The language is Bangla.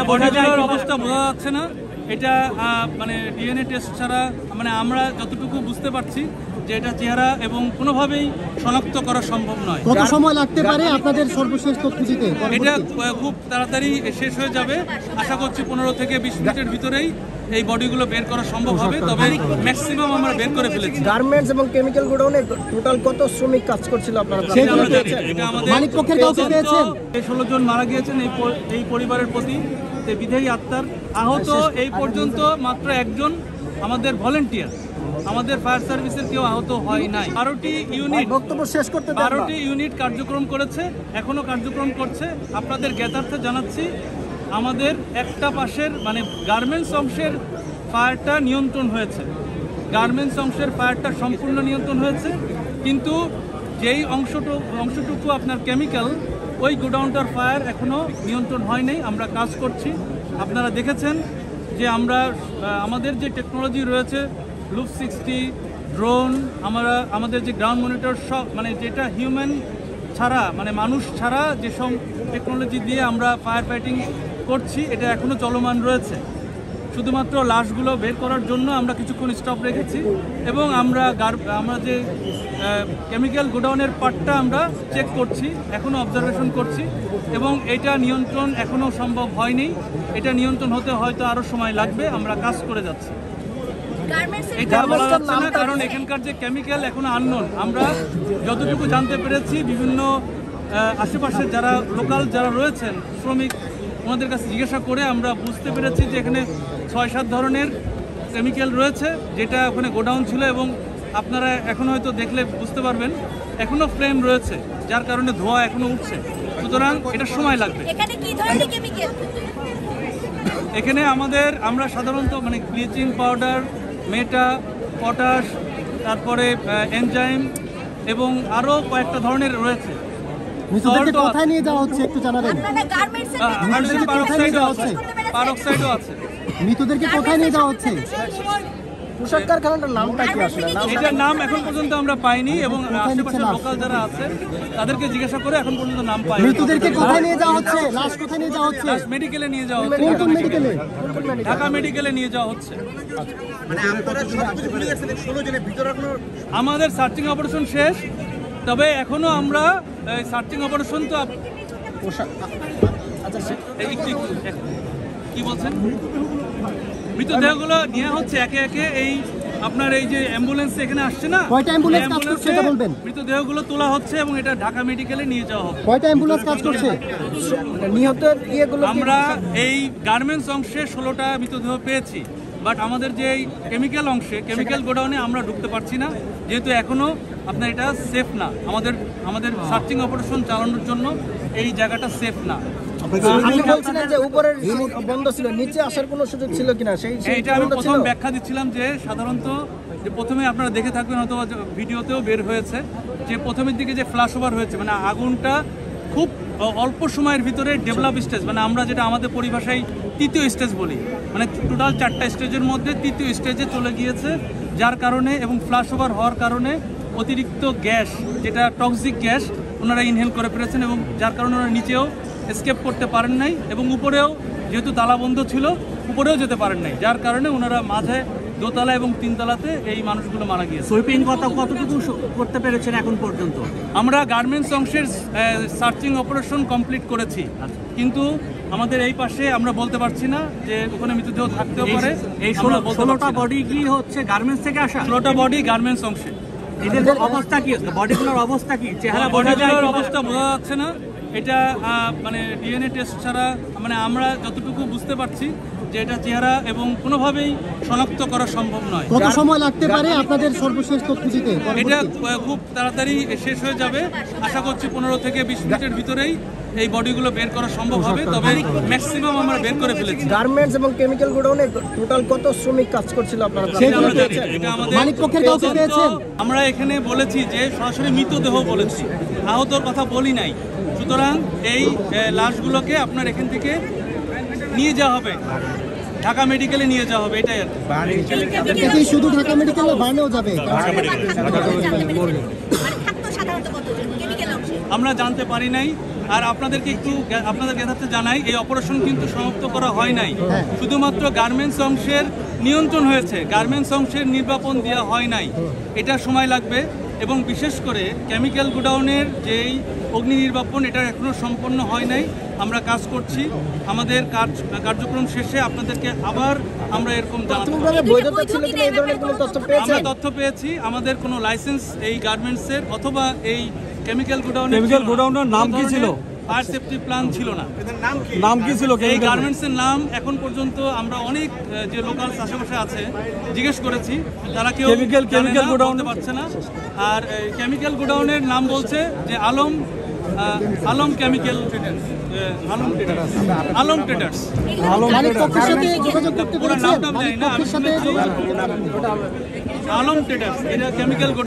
বডিগুলোর অবস্থা বোঝা যাচ্ছে না। এটা মানে ডিএনএ টেস্ট ছাড়া মানে আমরা যতটুকু বুঝতে পারছি যে এটা চেহারা এবং কোনোভাবেই শনাক্ত করা সম্ভব নয়। কত সময় লাগতে পারে আপনাদের সর্বশেষ তথ্য দিতে? এটা খুব তাড়াতাড়ি শেষ হয়ে যাবে, আশা করছি 15 থেকে 20 মিনিটের ভিতরেই এই বডিগুলো বের করা সম্ভব হবে, তবে ম্যাক্সিমাম আমরা বের করে ফেলেছি। গার্মেন্টস এবং কেমিক্যাল গোডাউনে টোটাল কত শ্রমিক কাজ করছিল আপনারা? এটা আমাদের 16 জন মারা গিয়েছেন এই পরিবারের প্রতি বিধেয়ী আত্মার। আহত এই পর্যন্ত মাত্র একজন আমাদের ভলেন্টিয়ার, আমাদের ফায়ার সার্ভিসের কেউ আহত হয় নাই। 12টি ইউনিট বক্তব্য শেষ করতে 12টি ইউনিট কার্যক্রম করেছে, এখনো কার্যক্রম করছে। আপনাদের জ্ঞাতার্থে জানাচ্ছি আমাদের একটা পাশের মানে গার্মেন্টস অংশের ফায়ারটা নিয়ন্ত্রণ হয়েছে, গার্মেন্টস অংশের ফায়ারটা সম্পূর্ণ নিয়ন্ত্রণ হয়েছে, কিন্তু যেই অংশটুকু আপনার কেমিক্যাল ওই গোডাউনটার ফায়ার এখনো নিয়ন্ত্রণ হয় নাই। আমরা কাজ করছি, আপনারা দেখেছেন যে আমরা আমাদের যে টেকনোলজি রয়েছে লুপ 60 ড্রোন, আমাদের যে গ্রাউন্ড মনিটর সব মানে যেটা হিউম্যান ছাড়া মানে মানুষ ছাড়া যেসব টেকনোলজি দিয়ে আমরা ফায়ার ফাইটিং করছি এটা এখনো চলমান রয়েছে। শুধুমাত্র লাশগুলো বের করার জন্য আমরা কিছুক্ষণ স্টপ রেখেছি এবং আমরা যে কেমিক্যাল গোডাউনের পার্টটা আমরা চেক করছি, এখনও অবজারভেশন করছি এবং এটা নিয়ন্ত্রণ এখনও সম্ভব হয়নি। এটা নিয়ন্ত্রণ হতে হয়তো আরও সময় লাগবে, আমরা কাজ করে যাচ্ছি। এটা বলা যাচ্ছে না কারণ এখানকার যে কেমিক্যাল এখনো আননোন। আমরা যতটুকু জানতে পেরেছি বিভিন্ন আশেপাশের যারা লোকাল যারা রয়েছেন শ্রমিক ওনাদের কাছে জিজ্ঞাসা করে আমরা বুঝতে পেরেছি যে এখানে 6-7 ধরনের কেমিক্যাল রয়েছে যেটা ওখানে গোডাউন ছিল এবং আপনারা এখন হয়তো দেখলে বুঝতে পারবেন এখনো ফ্লেম রয়েছে যার কারণে ধোঁয়া এখনো উঠছে, সুতরাং এটা সময় লাগবে। এখানে আমরা সাধারণত মানে ব্লিচিং পাউডার, মেটা, পটাশ, তারপরে এনজাইম এবং আরও কয়েকটা ধরনের রয়েছে। কোথায় নিয়ে যাওয়া হচ্ছে একটু জানাবেন? পারক্সাইডও আছে। মৃতদেরকে কোথায় নিয়ে যাওয়া হচ্ছে? পোশাক কারখানাটার নামটা কি আসলে? এটার নাম এখন পর্যন্ত আমরা পাইনি এবং আশেপাশের লোকাল যারা আছে তাদেরকে জিজ্ঞাসা করে এখন পর্যন্ত নাম পাইনি। মৃতদেরকে কোথায় নিয়ে যাওয়া হচ্ছে? লাশ কোথায় নিয়ে যাওয়া হচ্ছে? মেডিকেলে নিয়ে যাওয়া হচ্ছে। কোন মেডিকেলে? ঢাকা মেডিকেলে নিয়ে যাওয়া হচ্ছে। মানে আপনারা সবকিছু মিলে গেছেন 16 জনের ভিতরে এখনো আমাদের সার্চিং অপারেশন শেষ, তবে এখনো আমরা সার্চিং অপারেশন তো কি বলছেন মৃতদেহগুলো নেওয়া হচ্ছে একে একে। এই আপনার এই যে অ্যাম্বুলেন্স এখানে আসছে না, কয়টা অ্যাম্বুলেন্স কাজ করছে এটা বলবেন? মৃতদেহগুলো তোলা হচ্ছে এবং এটা ঢাকা মেডিকেলে নিয়ে যাওয়া হবে। কয়টা অ্যাম্বুলেন্স কাজ করছে? নিহতের ইয়েগুলো আমরা এই গার্মেন্টস অংশে 16টা মৃতদেহ পেয়েছি, বাট আমাদের যে কেমিক্যাল অংশে কেমিক্যাল গোডাউনে আমরা ঢুকতে পারছি না, যেহেতু এখনো আপনার এটা সেফ না। আমাদের সার্চিং অপারেশন চালানোর জন্য এই জায়গাটা সেফ না। আপনি বলছিলেন যে উপরের বন্ধ ছিল, নিচে আসার কোনো সুযোগ ছিল কিনা সেইটা আমি প্রথম ব্যাখ্যা দিচ্ছিলাম যে সাধারণত যে প্রথমে আপনারা দেখে থাকবেন হয়তো ভিডিওতেও বের হয়েছে যে প্রথমের দিকে যে ফ্ল্যাশ ওভার হয়েছে মানে আগুনটা খুব অল্প সময়ের ভিতরে ডেভেলপ স্টেজ মানে আমরা যেটা আমাদের পরিভাষায় তৃতীয় স্টেজ বলি, মানে টোটাল 4টা স্টেজের মধ্যে তৃতীয় স্টেজে চলে গিয়েছে, যার কারণে এবং ফ্ল্যাশ ওভার হওয়ার কারণে অতিরিক্ত গ্যাস যেটা টক্সিক গ্যাস ওনারা ইনহেল করে ফেলেছেন এবং যার কারণে ওনারা নিচেও এসকেপ করতে পারেন নাই এবং উপরেও যেহেতু তালাবন্ধ ছিল উপরেও যেতে পারেন নাই, যার কারণে ওনারা মাঝে দোতলা এবং 3তলাতে এই মানুষগুলো মারা গিয়েছে। সুইপিং কতটুকু করতে পেরেছেন এখন পর্যন্ত? আমরা গার্মেন্টস অংশের সার্চিং অপারেশন কমপ্লিট করেছি, কিন্তু আমাদের এই পাশে আমরা বলতে পারছি না যে ওখানে মৃতদেহ থাকতেও পারে। এই 16টা বডি কি হচ্ছে গার্মেন্টস থেকে আসা? 16টা বডি গার্মেন্টস অংশে। এদের অবস্থা কি? বডিগুলোর অবস্থা কি? চেহারা বডিগুলোর অবস্থা বোঝা যাচ্ছে না। এটা মানে ডিএনএ টেস্ট ছাড়া মানে আমরা যতটুকু বুঝতে পারছি যে এটা চেহারা এবং কোনোভাবেই শনাক্ত করা সম্ভব নয়। কত সময় লাগতে পারে আপনাদের সর্বশেষ তথ্য দিতে? এটা খুব তাড়াতাড়ি শেষ হয়ে যাবে, আশা করছি 15 থেকে 20 মিনিটের ভিতরেই এই বডিগুলো বের করা সম্ভব হবে, তবে ম্যাক্সিমাম আমরা বের করে ফেলেছি। গার্মেন্টস এবং কেমিক্যাল গোডাউনে টোটাল কত শ্রমিক কাজ করছিল আপনারা? আমরা এখানে বলেছি যে সরাসরি মৃতদেহ বলেছি, আহতর কথা বলি নাই। সুতরাং এই লাশগুলোকে আপনার এখান থেকে নিয়ে যাওয়া হবে, ঢাকা মেডিকেলে নিয়ে যাওয়া হবে, এটাই আর কি। শুধু ঢাকা মেডিকেলে বাড়ানো যাবে? আমরা জানতে পারি নাই, আর আপনাদেরকে একটু আপনাদের জ্ঞাতার্থে জানাই, এই অপারেশন কিন্তু সমাপ্ত করা হয় নাই। শুধুমাত্র গার্মেন্টস অংশের নিয়ন্ত্রণ হয়েছে, গার্মেন্টস অংশের নির্বাপন দেওয়া হয় নাই। এটা সময় লাগবে এবং বিশেষ করে কেমিক্যাল গোডাউনের যেই অগ্নি নির্বাপন, এটা এখনও সম্পন্ন হয় নাই। আমরা কাজ করছি, আমাদের কার্যক্রম শেষে আপনাদেরকে আবার আমরা এরকম জানাবো। প্রাথমিকভাবে বৈধতা ছিল কিনা এই ধরনের কোনো তথ্য আমরা পেয়েছেন? তথ্য পেয়েছি, আমাদের কোনো লাইসেন্স এই গার্মেন্টসের অথবা এই কেমিক্যাল গোডাউনের নাম কি ছিল? ফায়ার সেফটি প্ল্যান ছিল না। নাম কি ছিল? এই গার্মেন্টসের নাম এখন পর্যন্ত আমরা অনেক যে লোকাল আশেপাশে আছে জিজ্ঞেস করেছি, তারা কেউ Chemical godown বলতে পারছে না। আর কেমিক্যাল গোডাউনের নাম বলছে যে আলম কেমিক্যাল আলম ট্রেডার্স। মালিক পক্ষের সাথে যোগাযোগ করতে পুরো পেরেছেন? নামটা আমি জানি মালিক না, আমি পক্ষের সাথে শুনেছি আলম ট্রেডার্স, এটা কেমিক্যাল